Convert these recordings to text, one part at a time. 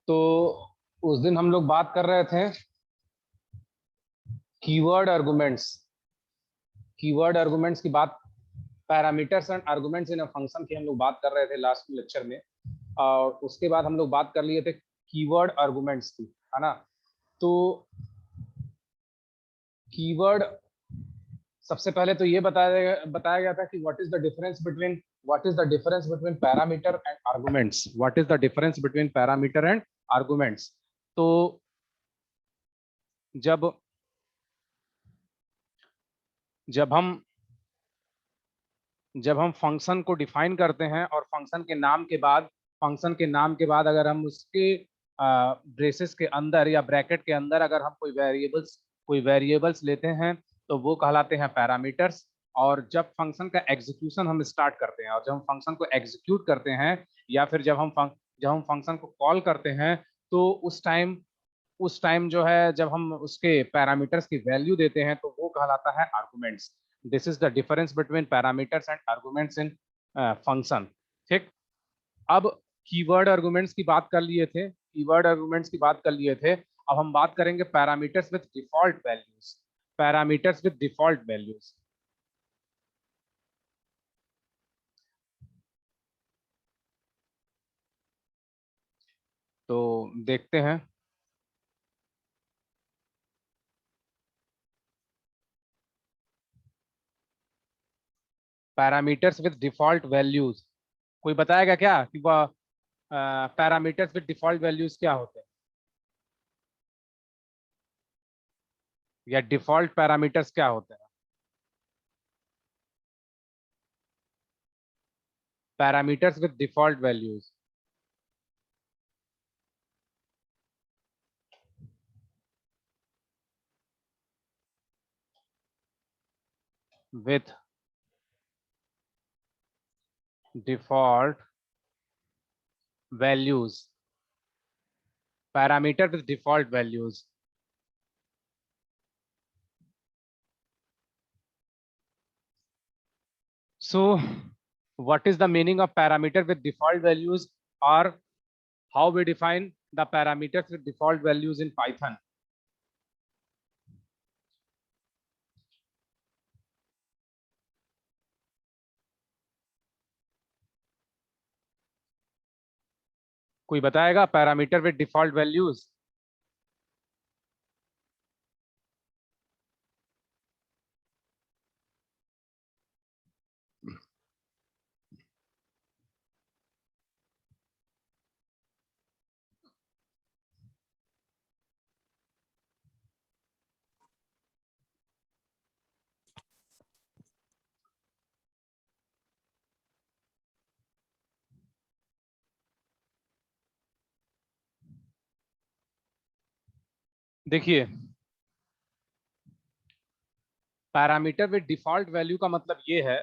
तो उस दिन हम लोग बात कर रहे थे कीवर्ड आर्गुमेंट्स। कीवर्ड आर्गुमेंट्स की बात, parameters and arguments in a function की हम लोग बात कर रहे थे लास्ट लेक्चर में। और उसके बाद हम लोग बात कर लिए थे कीवर्ड आर्गुमेंट्स की, है ना। तो कीवर्ड, सबसे पहले तो ये बताया गया था कि what is the difference between parameter and arguments. What is the difference between parameter and arguments. तो जब जब हम जब हम फंक्शन को डिफाइन करते हैं और फंक्शन के नाम के बाद अगर हम उसके ब्रेसेस के अंदर या ब्रैकेट के अंदर अगर हम कोई वेरिएबल्स लेते हैं तो वो कहलाते हैं पैरामीटर्स। और जब फंक्शन का एग्जीक्यूशन हम स्टार्ट करते हैं और जब हम फंक्शन को एग्जीक्यूट करते हैं या फिर जब हम फंक्शन को कॉल करते हैं तो उस टाइम जो है जब हम उसके पैरामीटर्स की वैल्यू देते हैं तो वो कहलाता है arguments. This is the difference between parameters and arguments in function. ठीक। अब कीवर्ड आर्गुमेंट्स की बात कर लिए थे। अब हम बात करेंगे पैरामीटर्स विद डिफॉल्ट वैल्यूज। तो देखते हैं पैरामीटर्स विद डिफॉल्ट वैल्यूज। कोई बताएगा क्या कि वह पैरामीटर्स विद डिफॉल्ट वैल्यूज क्या होते हैं या डिफॉल्ट पैरामीटर्स क्या होते हैं। Parameters with default values with default values, parameter with default values। So what is the meaning of parameter with default values, or how we define the parameters with default values in Python? कोई बताएगा parameter with default values. देखिए, parameter with default value का मतलब ये है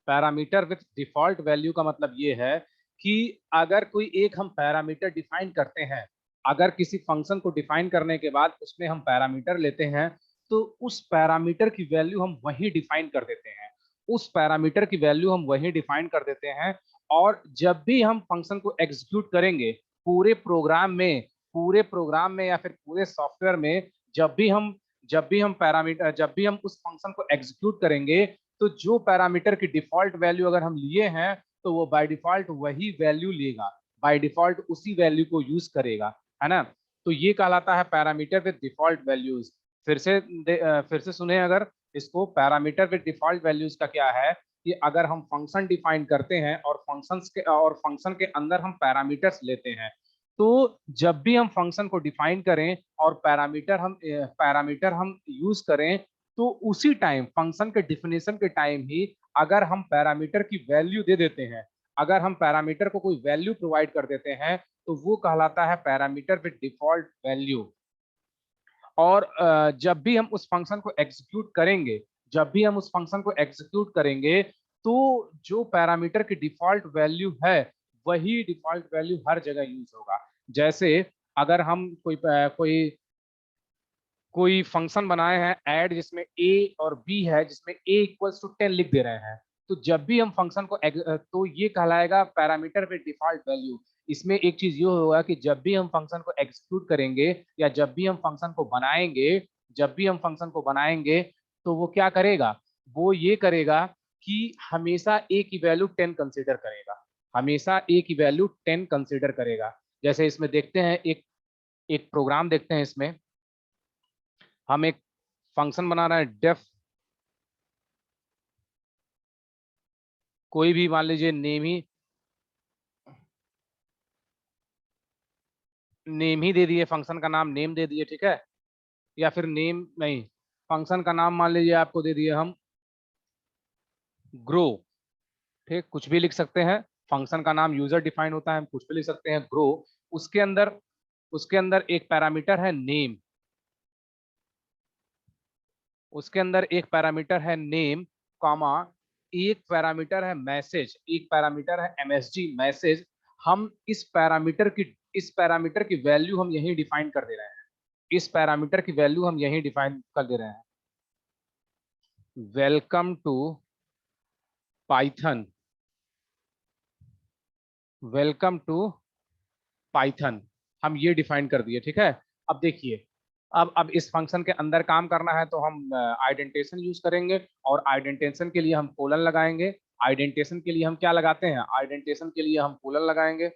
parameter with default value का मतलब ये है कि अगर कोई एक हम पैरामीटर डिफाइन करते हैं, अगर किसी फंक्शन को डिफाइन करने के बाद उसमें हम पैरामीटर लेते हैं तो उस पैरामीटर की वैल्यू हम वही डिफाइन कर देते हैं। उस पैरामीटर की वैल्यू हम वही डिफाइन कर देते हैं। और जब भी हम फंक्शन को एग्जीक्यूट करेंगे पूरे प्रोग्राम में या फिर पूरे सॉफ्टवेयर में, जब भी हम उस फंक्शन को एग्जीक्यूट करेंगे तो जो पैरामीटर की डिफॉल्ट वैल्यू अगर हम लिए हैं तो वो बाय डिफॉल्ट वही वैल्यू लेगा, बाय डिफॉल्ट उसी वैल्यू को यूज करेगा, है ना। तो ये कहलाता है पैरामीटर विद डिफॉल्ट वैल्यूज। फिर से सुने, अगर इसको पैरामीटर विद डिफॉल्ट वैल्यूज का क्या है कि अगर हम फंक्शन डिफाइन करते हैं और फंक्शन के अंदर हम पैरामीटर्स लेते हैं तो जब भी हम फंक्शन को डिफाइन करें और पैरामीटर हम यूज करें तो उसी टाइम फंक्शन के डिफिनेशन के टाइम ही अगर हम पैरामीटर की वैल्यू दे देते हैं, अगर हम पैरामीटर को कोई वैल्यू प्रोवाइड कर देते हैं तो वो कहलाता है पैरामीटर विद डिफॉल्ट वैल्यू। और जब भी हम उस फंक्शन को एग्जीक्यूट करेंगे तो जो पैरामीटर की डिफॉल्ट वैल्यू है वही डिफॉल्ट वैल्यू हर जगह यूज होगा। जैसे अगर हम कोई फंक्शन बनाए हैं ऐड जिसमें ए और बी है, जिसमें ए इक्वल्स टू 10 लिख दे रहे हैं, तो जब भी हम फंक्शन को तो ये कहलाएगा पैरामीटर विद डिफॉल्ट वैल्यू। इसमें एक चीज ये होगा कि जब भी हम फंक्शन को एग्जीक्यूट करेंगे या जब भी हम फंक्शन को बनाएंगे, जब भी हम फंक्शन को बनाएंगे, तो वो क्या करेगा, वो ये करेगा कि हमेशा ए की वैल्यू 10 कंसीडर करेगा, हमेशा ए की वैल्यू 10 कंसीडर करेगा। जैसे इसमें देखते हैं, एक एक प्रोग्राम देखते हैं। इसमें हम एक फंक्शन बना रहे हैं, डेफ, कोई भी मान लीजिए नेम ही दे दिए, फंक्शन का नाम नेम दे दिए, ठीक है। या फिर नेम नहीं, फंक्शन का नाम मान लीजिए आपको दे दिए हम ग्रो, ठीक, कुछ भी लिख सकते हैं। फंक्शन का नाम यूजर डिफाइन होता है, हम कुछ भी लिख सकते हैं, ग्रो। उसके अंदर उसके अंदर एक पैरामीटर है नेम, उसके अंदर एक पैरामीटर है नेम, कॉमा, एक पैरामीटर है मैसेज, एक पैरामीटर है एमएसजी मैसेज। हम इस पैरामीटर की वैल्यू हम यही डिफाइन कर दे रहे हैं, इस पैरामीटर की वैल्यू हम यही डिफाइन कर दे रहे हैं। Welcome to Python, welcome to Python, हम ये डिफाइन कर दिए, ठीक है। अब देखिए, अब इस फंक्शन के अंदर काम करना है तो हम आइडेंटिटेशन यूज करेंगे, और आइडेंटिटेशन के लिए हम कोलन लगाएंगे। आइडेंटिटेशन के लिए हम क्या लगाते हैं, आइडेंटिटेशन के लिए हम कोलन लगाएंगे।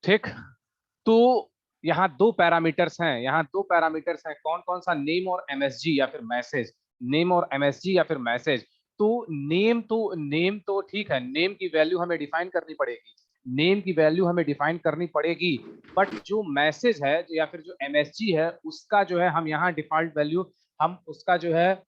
ठीक, तो यहाँ दो पैरामीटर्स हैं, यहाँ दो पैरामीटर्स हैं, कौन कौन सा, नेम और एमएसजी या फिर मैसेज, नेम और एमएसजी या फिर मैसेज। तो नेम तो ठीक है, नेम की वैल्यू हमें डिफाइन करनी पड़ेगी, नेम की वैल्यू हमें डिफाइन करनी पड़ेगी। बट जो मैसेज है या फिर जो एमएसजी है, उसका जो है हम यहाँ डिफॉल्ट वैल्यू, हम उसका जो है,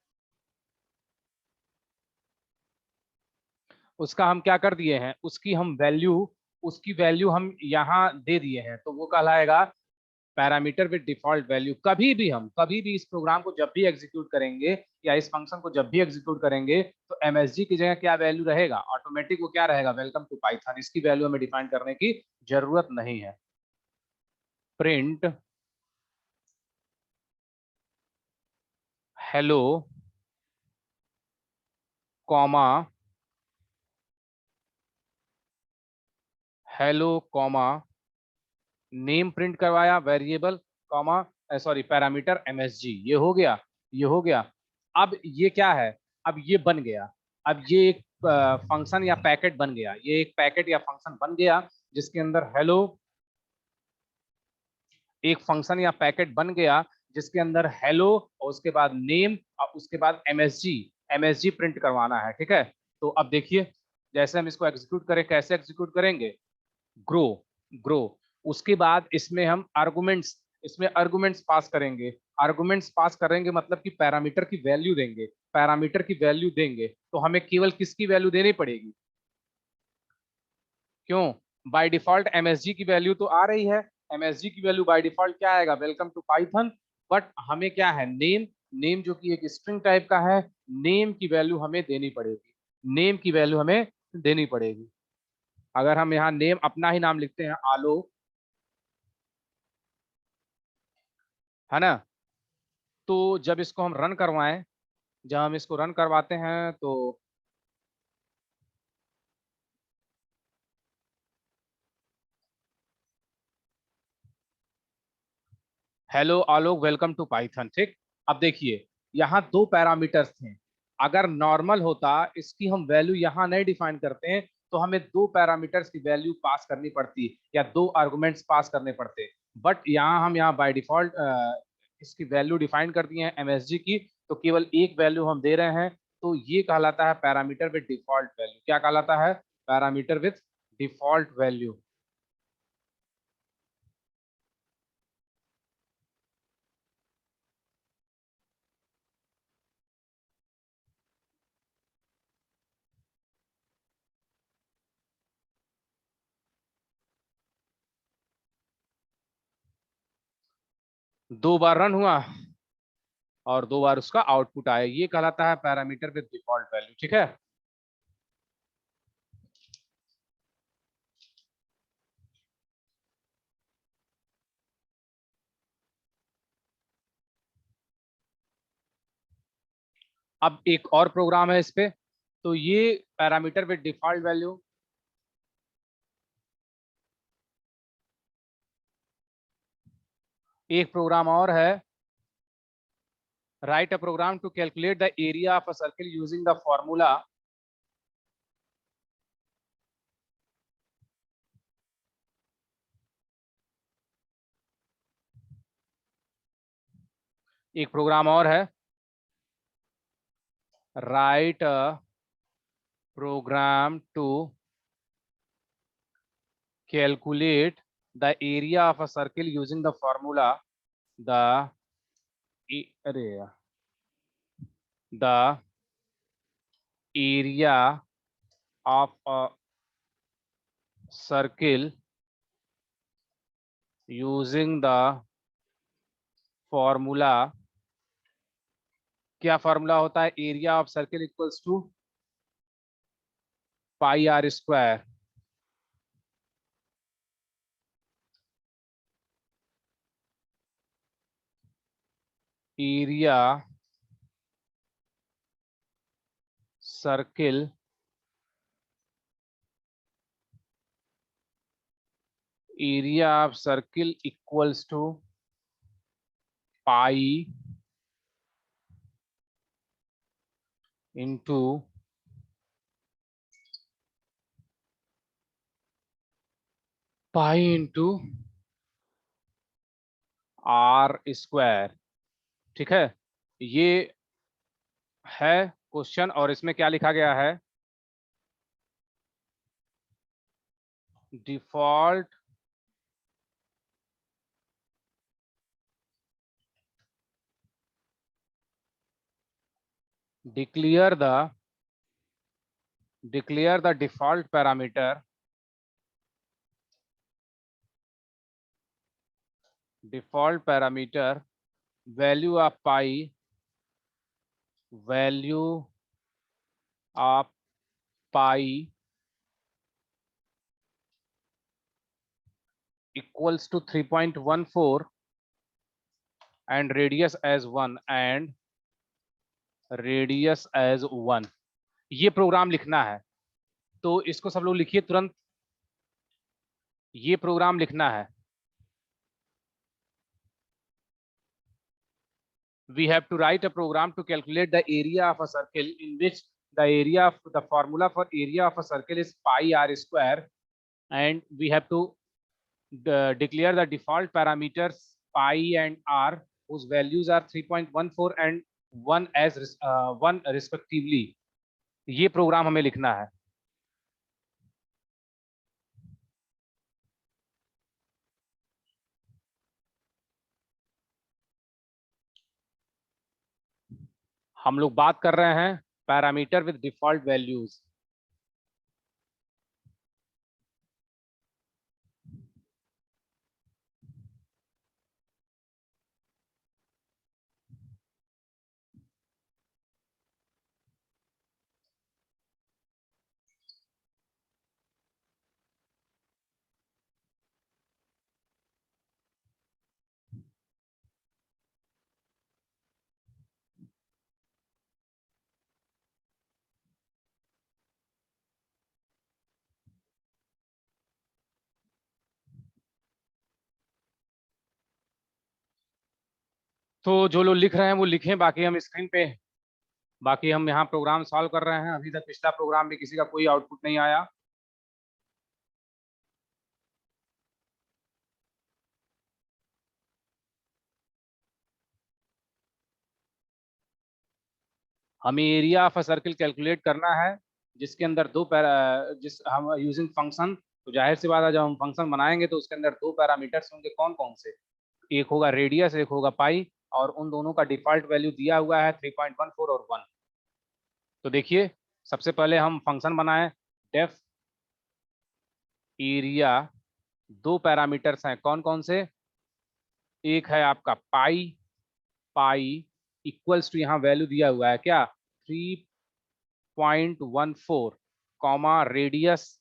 उसका हम क्या कर दिए हैं, उसकी वैल्यू हम यहाँ दे दिए हैं, तो वो कहलाएगा पैरामीटर विद डिफॉल्ट वैल्यू। कभी भी इस प्रोग्राम को जब भी एग्जीक्यूट करेंगे या इस फंक्शन को जब भी एग्जीक्यूट करेंगे, तो एमएसजी की जगह क्या वैल्यू रहेगा, ऑटोमेटिक वो क्या रहेगा, वेलकम टू पाइथन। इसकी वैल्यू हमें डिफाइन करने की जरूरत नहीं है। Print hello comma, hello comma, name print करवाया, variable comma, sorry parameter MSG, ये हो गया, ये हो गया। अब ये क्या है, अब ये बन गया, अब ये एक फंक्शन या पैकेट बन गया, ये एक पैकेट या फंक्शन बन गया, जिसके अंदर हेलो, एक फंक्शन या पैकेट बन गया जिसके अंदर हेलो और उसके बाद नेम और उसके बाद एमएसजी, एमएसजी प्रिंट करवाना है, ठीक है। तो अब देखिए, जैसे हम इसको एग्जीक्यूट करें, कैसे एग्जीक्यूट करेंगे, ग्रो, ग्रो, उसके बाद इसमें आर्गुमेंट्स पास करेंगे, आर्गुमेंट्स पास करेंगे मतलब कि पैरामीटर की वैल्यू देंगे, पैरामीटर की वैल्यू देंगे, तो हमें केवल किसकी वैल्यू देनी पड़ेगी, क्यों, बाय डिफॉल्ट एमएसजी की वैल्यू तो आ रही है, एमएसजी की वैल्यू बाय डिफॉल्ट क्या आएगा, वेलकम टू पाइथन। बट हमें क्या है, नेम, नेम जो कि एक स्ट्रिंग टाइप का है, नेम की वैल्यू हमें देनी पड़ेगी, नेम की वैल्यू हमें देनी पड़ेगी। अगर हम यहाँ नेम अपना ही नाम लिखते हैं, आलोक, है ना, तो जब इसको हम रन करवाएं, जब हम इसको रन करवाते हैं तो hello Alok welcome to Python, ठीक। अब देखिए, यहाँ दो पैरामीटर्स थे, अगर नॉर्मल होता, इसकी हम वैल्यू यहाँ नहीं डिफाइन करते हैं, तो हमें दो पैरामीटर्स की वैल्यू पास करनी पड़ती या दो आर्गुमेंट्स पास करने पड़ते। बट यहाँ हम यहाँ बाय डिफॉल्ट इसकी वैल्यू डिफाइन कर दिए हैं एमएसजी की, तो केवल एक वैल्यू हम दे रहे हैं, तो ये कहलाता है पैरामीटर विद डिफॉल्ट वैल्यू। क्या कहलाता है, पैरामीटर विद डिफॉल्ट वैल्यू। दो बार रन हुआ और दो बार उसका आउटपुट आया, ये कहलाता है पैरामीटर विद डिफॉल्ट वैल्यू, ठीक है। अब एक और प्रोग्राम है इस पे, तो ये पैरामीटर विद डिफॉल्ट वैल्यू, एक प्रोग्राम और है, write a program to calculate the area of a circle using the formula एक प्रोग्राम और है, write a program to calculate the area of a circle using the formula the the area of a circle using the formula, क्या formula होता है, area of circle equals to pi r square, area circle area of circle equals to pi into r square. ठीक है, ये है question, और इसमें क्या लिखा गया है, default declare the default parameter value of pi equals to 3.14 and radius as 1 ये प्रोग्राम लिखना है, तो इसको सब लोग लिखिए तुरंत, ये प्रोग्राम लिखना है। We have to write a program to calculate the area of a circle in which the formula for area of a circle is pi r square, and we have to declare the default parameters pi and r whose values are 3.14 and 1 as 1 respectively। ये programme हमें लिखना है। हम लोग बात कर रहे हैं पैरामीटर विद डिफॉल्ट वैल्यूज। तो जो लोग लिख रहे हैं वो लिखें, बाकी हम स्क्रीन पे, बाकी हम यहाँ प्रोग्राम सॉल्व कर रहे हैं। अभी तक पिछला प्रोग्राम में किसी का कोई आउटपुट नहीं आया। हमें area of a circle calculate करना है जिसके अंदर जिस हम यूजिंग फंक्शन, तो जाहिर सी बात है जब हम फंक्शन बनाएंगे तो उसके अंदर दो पैरामीटर्स होंगे, कौन कौन से, एक होगा रेडियस, एक होगा पाई, और उन दोनों का डिफॉल्ट वैल्यू दिया हुआ है 3.14 और 1। तो देखिए, सबसे पहले हम फंक्शन बनाएं, डेफ एरिया, दो पैरामीटर्स हैं, कौन कौन से, एक है आपका पाई, पाई इक्वल्स टू, यहाँ वैल्यू दिया हुआ है क्या 3.14, comma radius,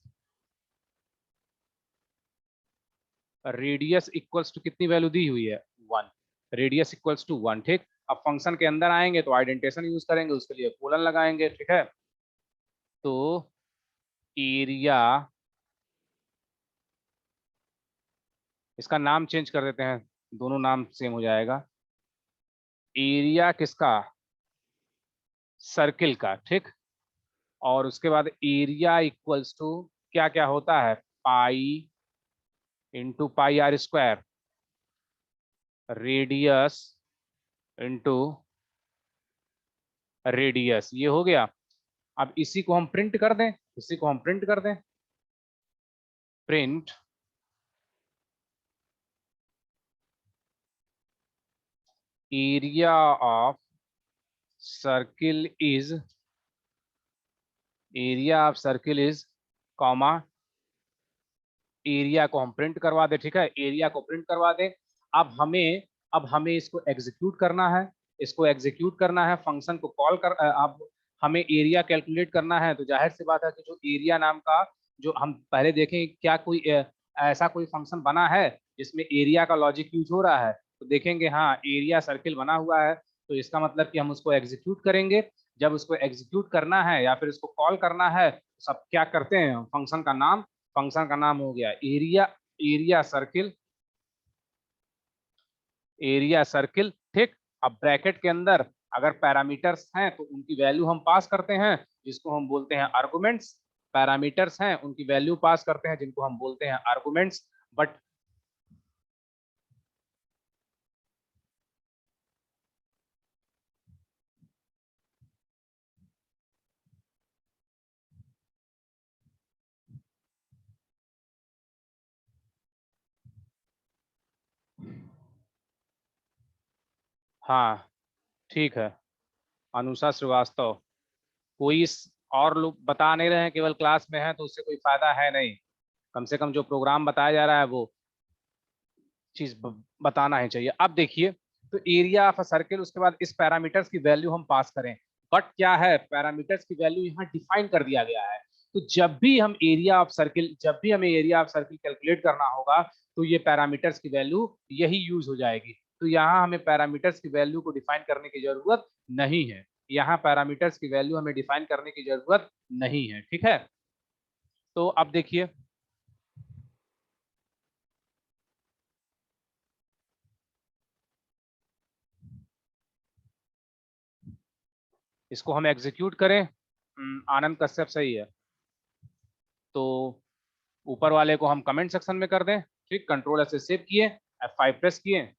radius equals to कितनी वैल्यू दी हुई है 1, रेडियस इक्वल्स टू 1, ठीक। अब फंक्शन के अंदर आएंगे तो आइडेंटिफिकेशन यूज करेंगे, उसके लिए कोलन लगाएंगे, ठीक है। तो एरिया, इसका नाम चेंज कर देते हैं, दोनों नाम सेम हो जाएगा। एरिया किसका? सर्किल का, ठीक। और उसके बाद एरिया इक्वल्स टू क्या क्या होता है, pi into pi r square, radius into radius, ये हो गया। अब इसी को हम प्रिंट कर दें, इसी को हम प्रिंट कर दें, print area of circle is, area of circle is comma, area को हम प्रिंट करवा दें, ठीक है, एरिया को प्रिंट करवा दें। अब हमें इसको एग्जीक्यूट करना है, इसको एग्जीक्यूट करना है, फंक्शन को कॉल कर, अब हमें एरिया कैलकुलेट करना है। तो जाहिर सी बात है कि जो एरिया नाम का, जो हम पहले देखें क्या कोई ऐसा कोई फंक्शन बना है जिसमें एरिया का लॉजिक यूज हो रहा है, तो देखेंगे हाँ एरिया सर्किल बना हुआ है। तो इसका मतलब कि हम उसको एग्जीक्यूट करेंगे। जब उसको एग्जीक्यूट करना है या फिर इसको कॉल करना है, सब क्या करते हैं, फंक्शन का नाम हो गया area, area circle, area circle, ठीक। अब ब्रैकेट के अंदर अगर पैरामीटर्स हैं तो उनकी वैल्यू हम पास करते हैं, जिसको हम बोलते हैं आर्गुमेंट्स। पैरामीटर्स हैं उनकी वैल्यू पास करते हैं, जिनको हम बोलते हैं आर्गुमेंट्स। बट हाँ ठीक है, अनुषा श्रीवास्तव, कोई और लोग बता नहीं रहे हैं, केवल क्लास में है तो उससे कोई फायदा है नहीं। कम से कम जो प्रोग्राम बताया जा रहा है वो चीज बताना ही चाहिए। अब देखिए, तो एरिया ऑफ अ सर्किल, उसके बाद इस पैरामीटर्स की वैल्यू हम पास करें। बट क्या है, पैरामीटर्स की वैल्यू यहाँ डिफाइन कर दिया गया है। तो जब भी हम एरिया ऑफ सर्किल, जब भी हमें एरिया ऑफ सर्किल कैलकुलेट करना होगा तो ये पैरामीटर्स की वैल्यू यही यूज हो जाएगी। तो यहाँ हमें पैरामीटर्स की वैल्यू को डिफाइन करने की जरूरत नहीं है, यहाँ पैरामीटर्स की वैल्यू हमें डिफाइन करने की जरूरत नहीं है, ठीक है। तो अब देखिए, इसको हम एग्जीक्यूट करें। आनंद कश्यप सही है, तो ऊपर वाले को हम कमेंट सेक्शन में कर दें, ठीक। कंट्रोल से सेव किए, F5 प्रेस किए,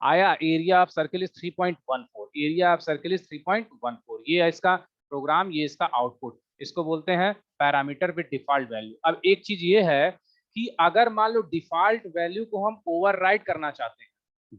आया area of circle is 3.14, area of circle is 3.14, ये है इसका प्रोग्राम, ये इसका आउटपुट। इसको बोलते हैं पैरामीटर विद डिफॉल्ट वैल्यू। अब एक चीज ये है कि अगर मान लो डिफॉल्ट वैल्यू को हम ओवरराइड करना चाहते हैं,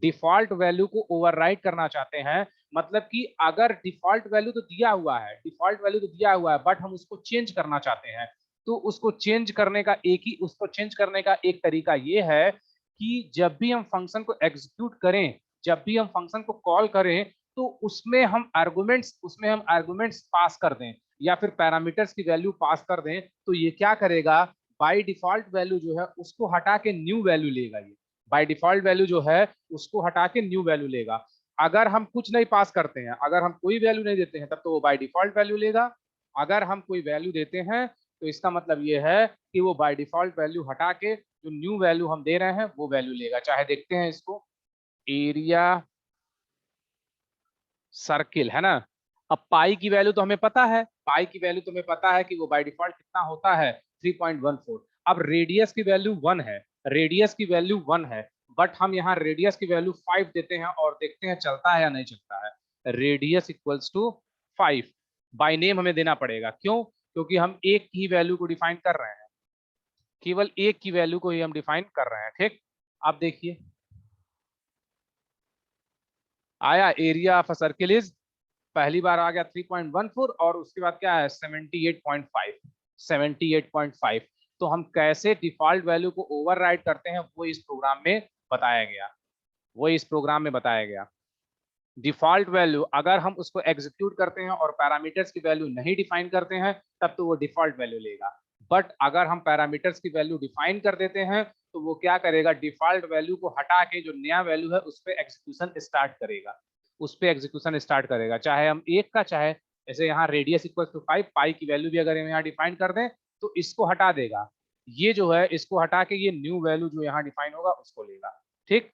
डिफॉल्ट वैल्यू को ओवरराइड करना चाहते हैं, मतलब कि अगर डिफॉल्ट वैल्यू तो दिया हुआ है, डिफॉल्ट वैल्यू तो दिया हुआ है, बट हम उसको चेंज करना चाहते हैं, तो उसको चेंज करने का एक तरीका ये है कि जब भी हम फंक्शन को एग्जीक्यूट करें, जब भी हम फंक्शन को कॉल करें, तो उसमें हम आर्गुमेंट्स पास कर दें या फिर पैरामीटर्स की वैल्यू पास कर दें। तो ये क्या करेगा, बाय डिफॉल्ट वैल्यू जो है उसको हटा के न्यू वैल्यू लेगा, ये बाय डिफॉल्ट वैल्यू जो है उसको हटा के न्यू वैल्यू लेगा। अगर हम कुछ नहीं पास करते हैं, अगर हम कोई वैल्यू नहीं देते हैं, तब तो वो बाय डिफॉल्ट वैल्यू लेगा। अगर हम कोई वैल्यू देते हैं तो इसका मतलब ये है कि वो बाय डिफॉल्ट वैल्यू हटा के जो न्यू वैल्यू हम दे रहे हैं वो वैल्यू लेगा। चाहे देखते हैं इसको, एरिया सर्किल है ना। अब पाई की वैल्यू तो हमें पता है, पाई की वैल्यू तो हमें पता है कि वो बाय डिफॉल्ट कितना होता है, 3.14। अब रेडियस की वैल्यू 1 है, रेडियस की वैल्यू 1 है, बट हम यहाँ रेडियस की वैल्यू 5 देते हैं और देखते हैं चलता है या नहीं चलता है। Radius equals to 5, by name हमें देना पड़ेगा, क्यों, क्योंकि हम एक की वैल्यू को डिफाइन कर रहे हैं, केवल एक की वैल्यू को ही हम डिफाइन कर रहे हैं, ठीक। अब देखिए, आया area of a circle is, पहली बार आ गया 3.14 और उसके बाद क्या है 78.5, 78.5। तो हम कैसे डिफॉल्ट वैल्यू को ओवरराइड करते हैं वो इस प्रोग्राम में बताया गया, वो इस प्रोग्राम में बताया गया। डिफॉल्ट वैल्यू अगर हम उसको एग्जीक्यूट करते हैं और पैरामीटर्स की वैल्यू नहीं डिफाइन करते हैं, तब तो वो डिफॉल्ट वैल्यू लेगा। बट अगर हम पैरामीटर्स की वैल्यू डिफाइन कर देते हैं तो वो क्या करेगा, डिफॉल्ट वैल्यू को हटा के जो नया वैल्यू है उस पर एग्जीक्यूशन स्टार्ट करेगा, उस पर एग्जीक्यूशन स्टार्ट करेगा, चाहे हम एक का चाहे जैसे यहाँ रेडियस इक्वल टू 5, पाई की वैल्यू भी अगर हम यहाँ डिफाइन कर दें तो इसको हटा देगा, ये जो है इसको हटा के ये न्यू वैल्यू जो यहाँ डिफाइन होगा उसको लेगा। ठीक,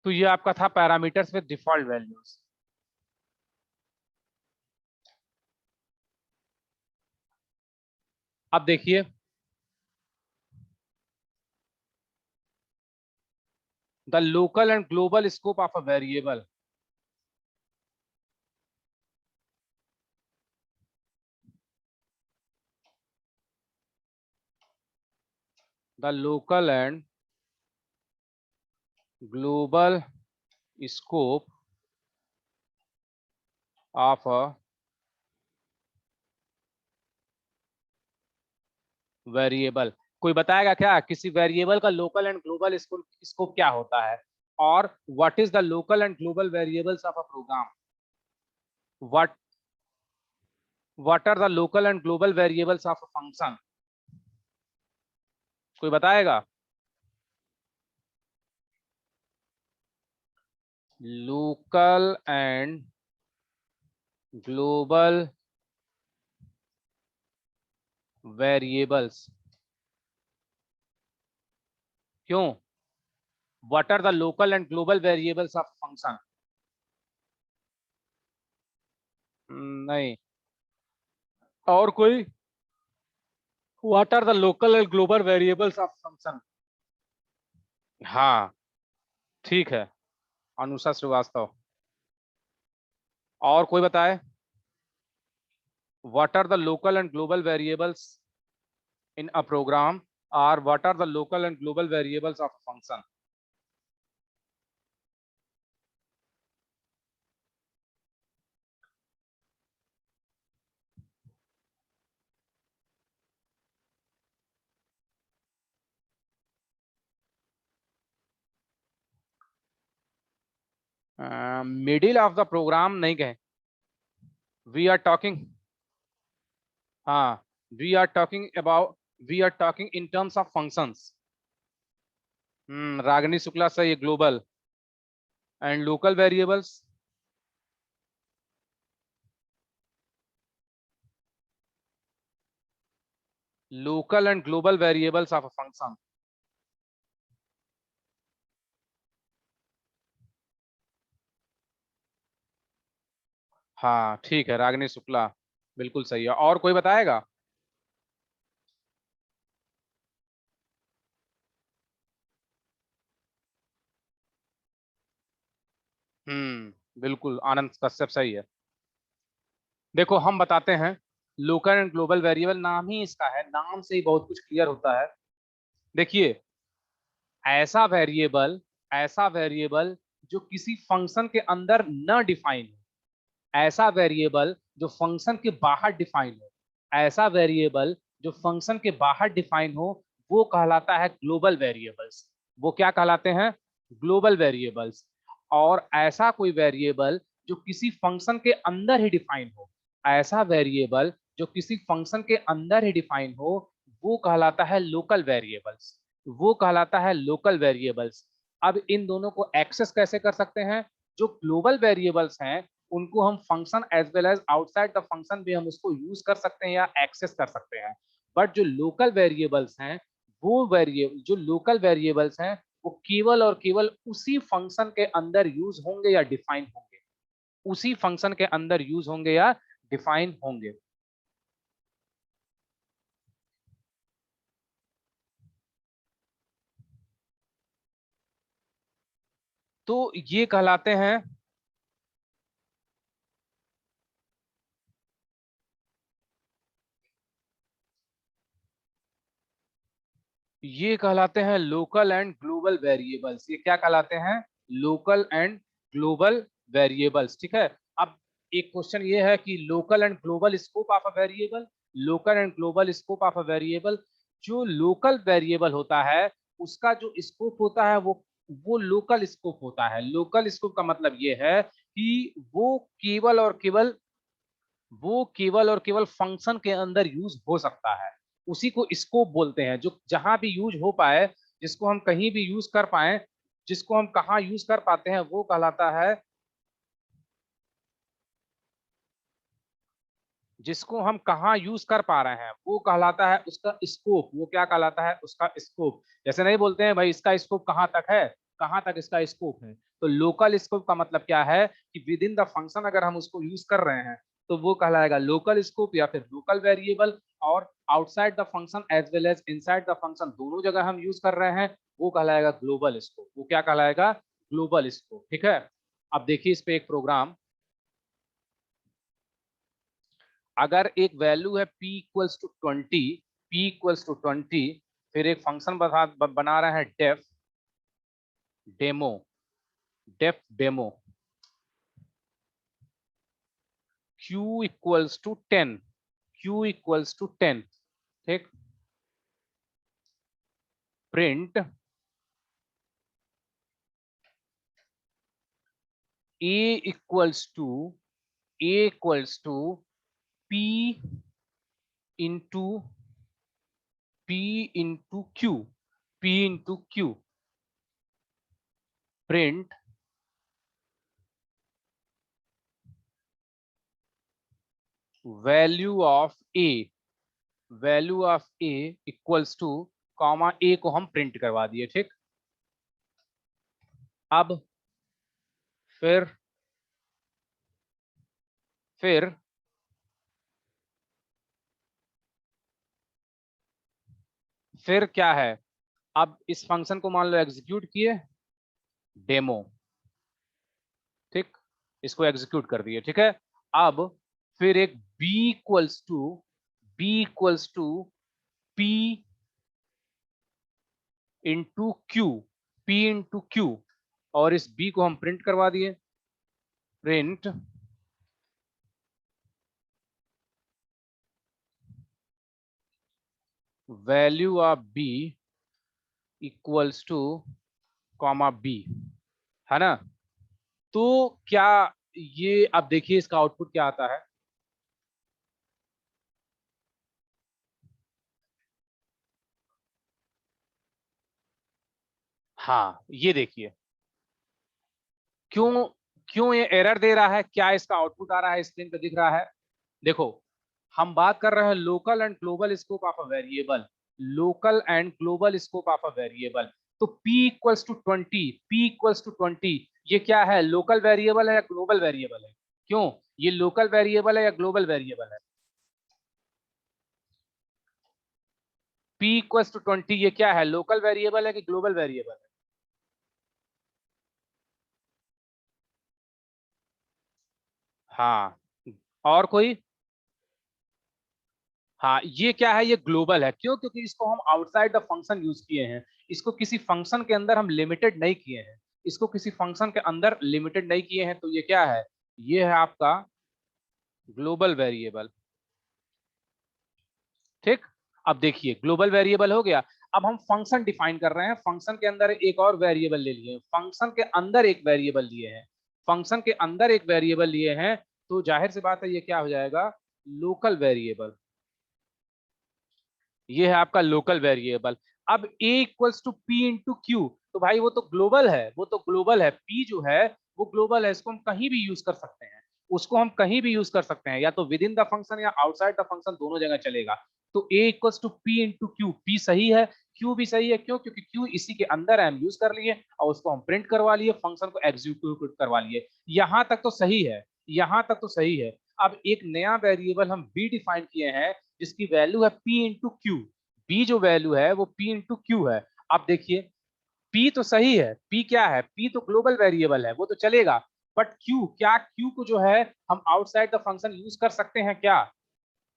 तो ये आपका था पैरामीटर्स विद डिफॉल्ट वैल्यूज। अब देखिए the local and global scope of a variable. The local and global scope of a variable. कोई बताएगा क्या किसी वेरिएबल का लोकल एंड ग्लोबल स्कोप क्या होता है, और what is the local and global variables of a program, what what are the local and global variables of a function, कोई बताएगा? लोकल एंड ग्लोबल वेरिएबल्स, क्यों, what are the local and global variables of function? नहीं, और कोई, what are the local and global variables of function? हाँ ठीक है, अनुषा श्रीवास्तव। और कोई बताए, what are the local and global variables in a program, or what are the local and global variables of a function? Middle of the program नहीं कहें, we are talking, हाँ we are talking about, we are talking in terms of functions. Ragini Shukla सही, global and local variables, local and global variables of a function. हाँ ठीक है, रागिनी शुक्ला बिल्कुल सही है, और कोई बताएगा? बिल्कुल, आनंद कश्यप सही है। देखो हम बताते हैं, लोकल एंड ग्लोबल वेरिएबल नाम ही इसका है, नाम से ही बहुत कुछ क्लियर होता है। देखिए, ऐसा वेरिएबल, ऐसा वेरिएबल जो किसी फंक्शन के अंदर न डिफाइन हो, ऐसा वेरिएबल जो फंक्शन के बाहर डिफाइन हो, ऐसा वेरिएबल जो फंक्शन के बाहर डिफाइन हो, वो कहलाता है ग्लोबल वेरिएबल्स। वो क्या कहलाते हैं? Global variables. और ऐसा कोई वेरिएबल जो किसी फंक्शन के अंदर ही डिफाइन हो, ऐसा वेरिएबल जो किसी फंक्शन के अंदर ही डिफाइन हो, वो कहलाता है लोकल वेरिएबल्स, वो कहलाता है लोकल वेरिएबल्स। अब इन दोनों को एक्सेस कैसे कर सकते हैं? जो ग्लोबल वेरिएबल्स हैं उनको हम function as well as outside the function भी हम उसको यूज कर सकते हैं या एक्सेस कर सकते हैं। बट जो लोकल वेरिएबल्स हैं, वो वेरिएबल जो लोकल वेरिएबल्स हैं वो केवल और केवल उसी फंक्शन के अंदर यूज होंगे या डिफाइन होंगे, उसी फंक्शन के अंदर यूज होंगे या डिफाइन होंगे। तो ये कहलाते हैं, ये कहलाते हैं लोकल एंड ग्लोबल वेरिएबल्स। ये क्या कहलाते हैं? Local and global variables. ठीक है, अब एक क्वेश्चन ये है कि local and global scope of a variable, local and global scope of a variable, जो लोकल वेरिएबल होता है उसका जो स्कोप होता है वो लोकल स्कोप होता है। लोकल स्कोप का मतलब ये है कि वो केवल और केवल फंक्शन के अंदर यूज हो सकता है। उसी को स्कोप बोलते हैं, जो जहां भी यूज हो पाए, जिसको हम कहीं भी यूज कर पाए, जिसको हम कहाँ यूज कर पाते हैं, वो कहलाता है, जिसको हम कहाँ यूज कर पा रहे हैं वो कहलाता है उसका स्कोप। वो क्या कहलाता है? उसका स्कोप। जैसे नहीं बोलते हैं भाई इसका स्कोप कहाँ तक है, कहाँ तक इसका स्कोप है। तो लोकल स्कोप का मतलब क्या है कि विद इन द फंक्शन अगर हम उसको यूज कर रहे हैं तो वो कहलाएगा लोकल स्कोप या फिर लोकल वेरिएबल। और outside the function as well as inside the function, दोनों जगह हम यूज कर रहे हैं, वो कहलाएगा ग्लोबल स्कोप। वो क्या कहलाएगा? Global scope. ठीक है। अब देखिए इस पे एक प्रोग्राम, अगर एक वैल्यू है p equals to 20, p equals to 20, फिर एक फंक्शन बना रहा है demo def demo q equals to 10, q equals to 10। ठीक। Print a equals to p into q, p into q। Print value of a, value of a equals to comma a को हम print करवा दिए। ठीक। अब फिर फिर फिर क्या है? अब इस फंक्शन को मान लो एग्जीक्यूट किए, डेमो। ठीक। इसको एग्जीक्यूट कर दिए। ठीक है। अब फिर एक b equals to p into q, p into q, और इस b को हम प्रिंट करवा दिए। Print value of b equals to comma b, है ना। तो क्या ये, अब देखिए इसका आउटपुट क्या आता है। हाँ ये देखिए, क्यों क्यों ये एरर दे रहा है, क्या इसका आउटपुट आ रहा है स्क्रीन पे दिख रहा है। देखो, हम बात कर रहे हैं local and global scope of a variable, local and global scope of a variable. तो p equals to 20, p equals to 20, ये क्या है? लोकल वेरिएबल है या ग्लोबल वेरिएबल है? क्यों, ये लोकल वेरिएबल है या ग्लोबल वेरिएबल है? p इक्वल्स टू 20 ये क्या है? लोकल वेरिएबल है कि ग्लोबल वेरिएबल है? हाँ। और कोई? हाँ ये क्या है? ये ग्लोबल है। क्यों? क्योंकि इसको हम आउटसाइड द फंक्शन यूज किए हैं, इसको किसी फंक्शन के अंदर हम लिमिटेड नहीं किए हैं, इसको किसी फंक्शन के अंदर लिमिटेड नहीं किए हैं। तो ये क्या है? ये है आपका ग्लोबल वेरिएबल। ठीक। अब देखिए ग्लोबल वेरिएबल हो गया। अब हम फंक्शन डिफाइन कर रहे हैं, फंक्शन के अंदर एक और वेरिएबल ले लिए, फंक्शन के अंदर एक वेरिएबल लिए हैं, फंक्शन के अंदर एक वेरिएबल लिए हैं। तो जाहिर सी बात है ये क्या हो जाएगा? Local variable. ये है आपका लोकल वेरिएबल। अब a equals to p into q, तो भाई वो तो ग्लोबल है, वो तो ग्लोबल है, p जो है वो ग्लोबल है, इसको हम कहीं भी यूज कर सकते हैं, उसको हम कहीं भी यूज कर सकते हैं, या तो विद इन द फंक्शन या आउटसाइड द फंक्शन, दोनों जगह चलेगा। तो a equals to p into q, p सही है, q भी सही है। क्यों? क्योंकि q इसी के अंदर हम यूज कर लिए और उसको हम प्रिंट करवा लिए, फंक्शन को एग्जीक्यूट करवा लिए। यहां तक तो सही है, यहां तक तो सही है। अब एक नया वेरिएबल हम b डिफाइन किए हैं जिसकी वैल्यू है p इंटू क्यू। p जो वैल्यू है वो p इंटू क्यू है। अब देखिए p तो सही है, p क्या है? p तो ग्लोबल वेरिएबल है, वो तो चलेगा। बट q, क्या q को जो है हम आउटसाइड द फंक्शन यूज कर सकते हैं क्या?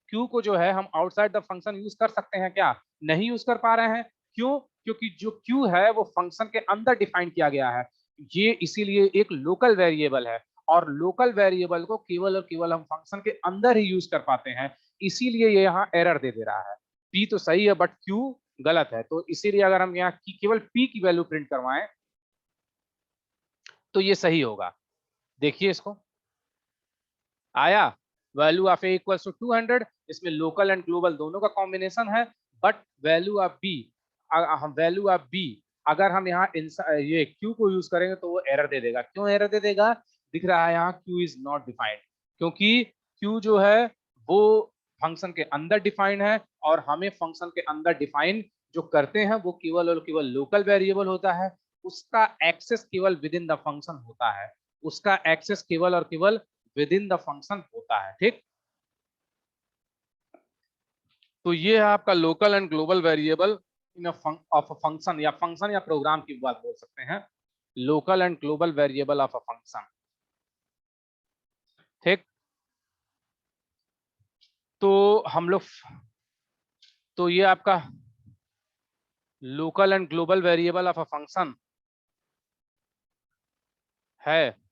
q को जो है हम आउटसाइड द फंक्शन यूज कर सकते हैं क्या? नहीं यूज कर पा रहे हैं। क्यों? क्योंकि जो q है वो फंक्शन के अंदर डिफाइन किया गया है, ये इसीलिए एक लोकल वेरिएबल है। और लोकल वेरिएबल को केवल और केवल हम फंक्शन के अंदर ही यूज कर पाते हैं, इसीलिए ये यहाँ एरर दे दे रहा है। p तो सही है बट q गलत है, तो इसीलिए अगर हम यहाँ की केवल p की वैल्यू प्रिंट करवाएं तो ये सही होगा। देखिए इसको, आया। Value of A equals to 200, इसमें लोकल एंड ग्लोबल दोनों का कॉम्बिनेशन है, but value of B, value of B अगर हम यहाँ ये क्यू को यूज करेंगे तो वो एरर दे देगा। क्यों एरर दे देगा? दिख रहा है यहाँ क्यू इज नॉट डिफाइंड, क्योंकि क्यू जो है वो फंक्शन के अंदर डिफाइंड है, और हमें फंक्शन के अंदर डिफाइन जो करते हैं वो केवल और केवल लोकल वेरिएबल होता है, उसका एक्सेस केवल विद इन द फंक्शन होता है, उसका एक्सेस केवल और केवल विद इन द फंक्शन होता है। ठीक, तो ये है आपका local and global variable in of a function, या फंक्शन या प्रोग्राम की बात बोल सकते हैं, local and global variable of a function. ठीक, तो हम लोग, तो ये आपका local and global variable of a function है